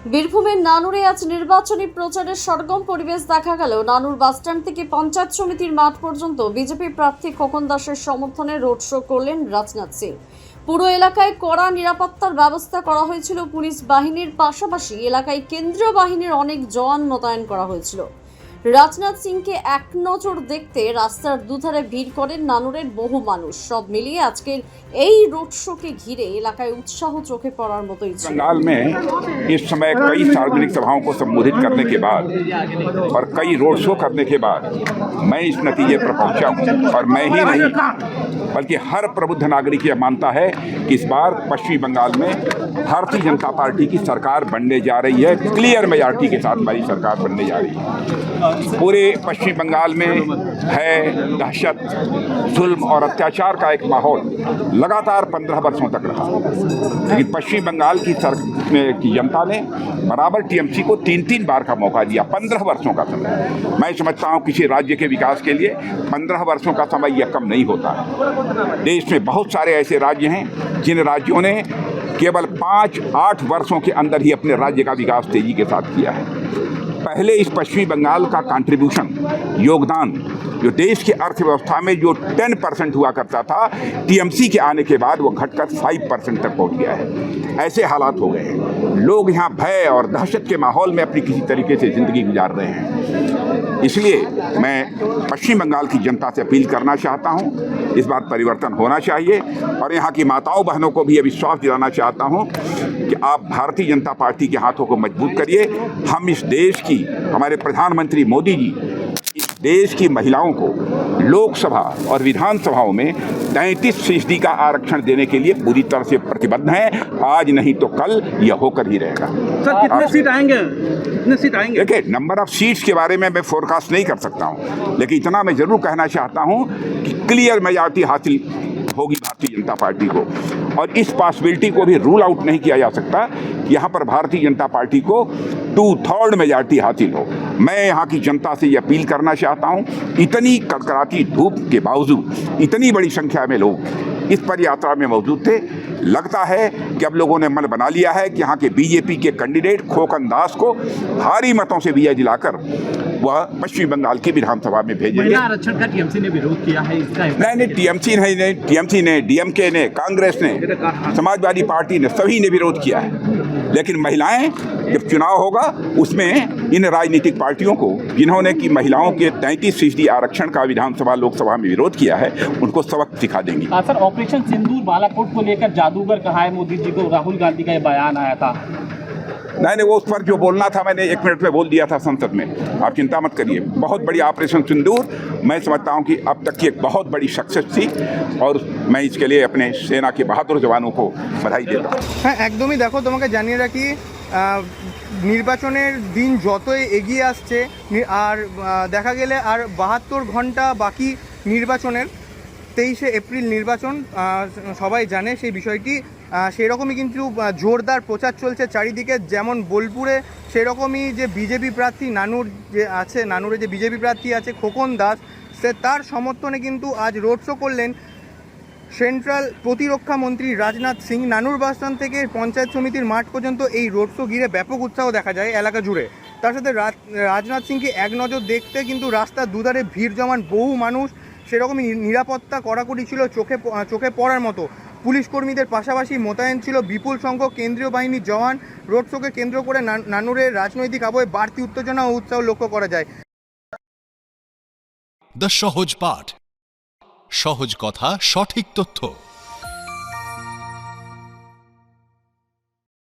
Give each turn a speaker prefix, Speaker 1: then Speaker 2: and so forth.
Speaker 1: বীরভূমের নানুরে আজ নির্বাচনী প্রচারের সরগম পরিবেশ দেখা গেল। নানুর বাসস্ট্যান্ড থেকে পঞ্চায়েত সমিতির মাঠ পর্যন্ত বিজেপি প্রার্থী খোকন দাসের সমর্থনে রোড শো করলেন রাজনাথ সিং। পুরো এলাকায় কড়া নিরাপত্তার ব্যবস্থা করা হয়েছিল পুলিশ বাহিনীর পাশাপাশি এলাকায় কেন্দ্রীয় বাহিনীর অনেক জওয়ান মোতায়েন করা হয়েছিল। রাজনাথ সিংকে এক নজর দেখতে রাস্তার দুধারে ভিড় করেন নানুরের বহু মানুষ। সব মিলিয়ে আজকের এই রোড শোকে ঘিরে এলাকায় উৎসাহ চোখে পড়ার মতোই ছিল।
Speaker 2: बंगाल में इस समय कई सार्वजनिक सभाओं को संबोधित करने के बाद और कई रोड शो करने के बाद मैं इस नतीजे पर पहुंचा हूं। और मैं ही नहीं बल्कि हर प्रबुद्ध नागरिक यह मानता है कि इस बार पश्चिमी बंगाल में भारतीय जनता पार्टी की सरकार बनने जा रही है। क्लियर मेजॉरिटी के साथ हमारी सरकार बनने जा रही है। पूरे पश्चिमी बंगाल में है दहशत, जुल्म और अत्याचार का एक माहौल लगातार 15 वर्षों तक रहा। लेकिन पश्चिमी बंगाल की जनता ने बराबर टीएमसी को 3-3 बार का मौका दिया। 15 वर्षों का समय, मैं समझता हूँ किसी राज्य के विकास के लिए 15 वर्षों का समय यह कम नहीं होता है। देश में बहुत सारे ऐसे राज्य हैं जिन राज्यों ने केवल 5-8 वर्षों के अंदर ही अपने राज्य का विकास तेजी के साथ किया है। पहले इस पश्चिमी बंगाल का कंट्रीब्यूशन, योगदान, जो देश की अर्थव्यवस्था में जो 10% हुआ करता था, टीएमसी के आने के बाद वो घटकर 5% तक पहुंच गया है। ऐसे हालात हो गए हैं। लोग यहाँ भय और दहशत के माहौल में अपनी किसी तरीके से ज़िंदगी गुजार रहे हैं। इसलिए मैं पश्चिम बंगाल की जनता से अपील करना चाहता हूँ, इस बार परिवर्तन होना चाहिए। और यहाँ की माताओं बहनों को भी ये विश्वास दिलाना चाहता हूँ कि आप भारतीय जनता पार्टी के हाथों को मजबूत करिए। हम इस देश की, हमारे प्रधानमंत्री मोदी जी इस देश की महिलाओं को लोकसभा और विधानसभाओं में 33% का आरक्षण देने के लिए पूरी तरह से प्रतिबद्ध हैं। आज नहीं तो कल यह होकर ही रहेगा।
Speaker 3: सर, कितने सीट आएंगे?
Speaker 2: देखिए, नंबर ऑफ सीट्स के बारे में मैं फोरकास्ट नहीं कर सकता हूं, लेकिन इतना मैं जरूर कहना चाहता हूं कि क्लियर मेजॉरिटी हासिल होगी भारतीय जनता पार्टी को। और इस पॉसिबिलिटी को भी रूल आउट नहीं किया जा सकता कि यहाँ पर भारतीय जनता पार्टी को 2/3 मेजॉरिटी हासिल हो। मैं यहाँ की जनता से ये अपील करना चाहता हूँ, इतनी कड़कड़ाती धूप के बावजूद इतनी बड़ी संख्या में लोग इस पद यात्रा में मौजूद थे। लगता है कि अब लोगों ने मन बना लिया है कि यहाँ के बीजेपी के कैंडिडेट खोकन दास को भारी मतों से विजय दिलाकर वह पश्चिमी बंगाल की विधानसभा में भेजेंगे।
Speaker 3: महिला आरक्षण का टीएमसी ने विरोध किया है, इसका
Speaker 2: नहीं, टीएमसी ने, डीएमके ने, कांग्रेस ने, समाजवादी पार्टी ने, सभी ने विरोध किया है। लेकिन महिलाएं, जब चुनाव होगा उसमें इन राजनीतिक पार्टियों को, जिन्होंने कि महिलाओं के 33% आरक्षण का विधानसभा लोकसभा में विरोध किया है, उनको सबक सिखा देंगी।
Speaker 3: सर, ऑपरेशन सिंदूर बालाकोट को लेकर जादूगर कहा है मोदी जी को, राहुल गांधी का ये बयान आया था।
Speaker 2: नहीं, वो उस पर जो बोलना था मैंने 1 मिनट में बोल दिया था संसद में। आप चिंता मत करिए। बहुत बड़ी ऑपरेशन सिंदूर मैं समझता हूं कि अब तक की एक बहुत बड़ी सक्सेस थी और मैं इसके लिए अपने सेना के बहादुर जवानों को बधाई देता हूँ।
Speaker 4: হ্যাঁ, একদমই। দেখো, তোমাকে জানিয়ে রাখি, নির্বাচনের দিন যতই এগিয়ে আসছে আর দেখা গেলে আর 72 ঘন্টা বাকি নির্বাচনের, 23শে এপ্রিল নির্বাচন, সবাই জানে সেই বিষয়টি। সেরকমই কিন্তু জোরদার প্রচার চলছে চারিদিকে। যেমন বোলপুরে সেরকমই যে বিজেপি প্রার্থী নানুরে যে বিজেপি প্রার্থী আছে খোকন দাস, সে তার সমর্থনে কিন্তু আজ রোড শো করলেন সেন্ট্রাল প্রতিরক্ষা মন্ত্রী রাজনাথ সিং। নানুর বাসস্ট্যান্ড থেকে পঞ্চায়েত সমিতির মাঠ পর্যন্ত এই রোড শো ঘিরে ব্যাপক উৎসাহ দেখা যায় এলাকা জুড়ে। তার সাথে রাজনাথ সিংকে এক নজর দেখতে কিন্তু রাস্তার দুধারে ভিড় জমান বহু মানুষ। সেরকমই নিরাপত্তা কড়াকড়ি ছিল চোখে পড়ার মতো। পুলিশ কর্মীদের পাশাপাশি মোতায়েন ছিল বিপুল সংখ্যক কেন্দ্রীয় বাহিনীর জওয়ান। রোড শোকে কেন্দ্র করে নানুরের রাজনৈতিক আবহে বাড়তি উত্তেজনা ও উৎসাহ লক্ষ্য করা যায়।
Speaker 5: দ্য সহজ পাঠ, সহজ কথা, সঠিক তথ্য।